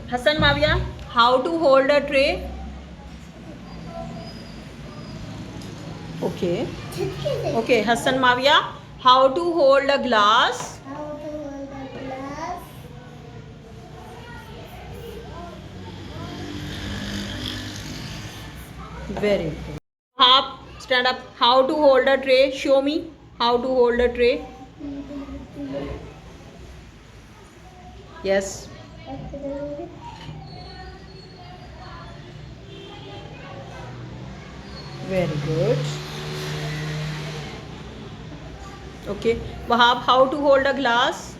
Hassan Mavia, how to hold a tray? Okay. Okay, Hassan Mavia, how to hold a glass? How to hold a glass? Very good. Hop, stand up. How to hold a tray? Show me how to hold a tray. Yes. Very good. Okay. Wahab, how to hold a glass?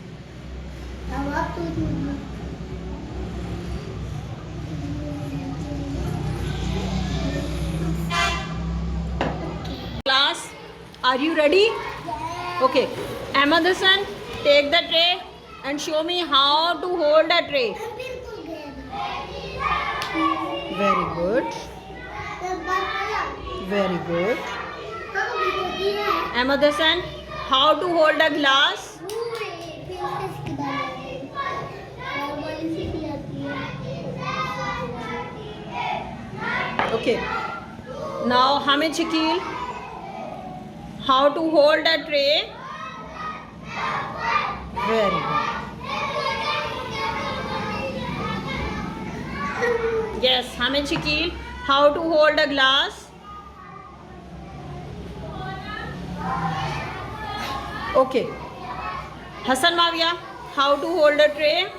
Class, are you ready? Okay. Ahmed Hassan, take the tray and show me how to hold a tray. Very good. Very good. Ahmed Hassan, how to hold a glass? Okay. Now Hamid Shakil, how to hold a tray? Very good. Yes, Hamid Shakil, how to hold a glass? Okay. Hassan Mavia, how to hold a tray?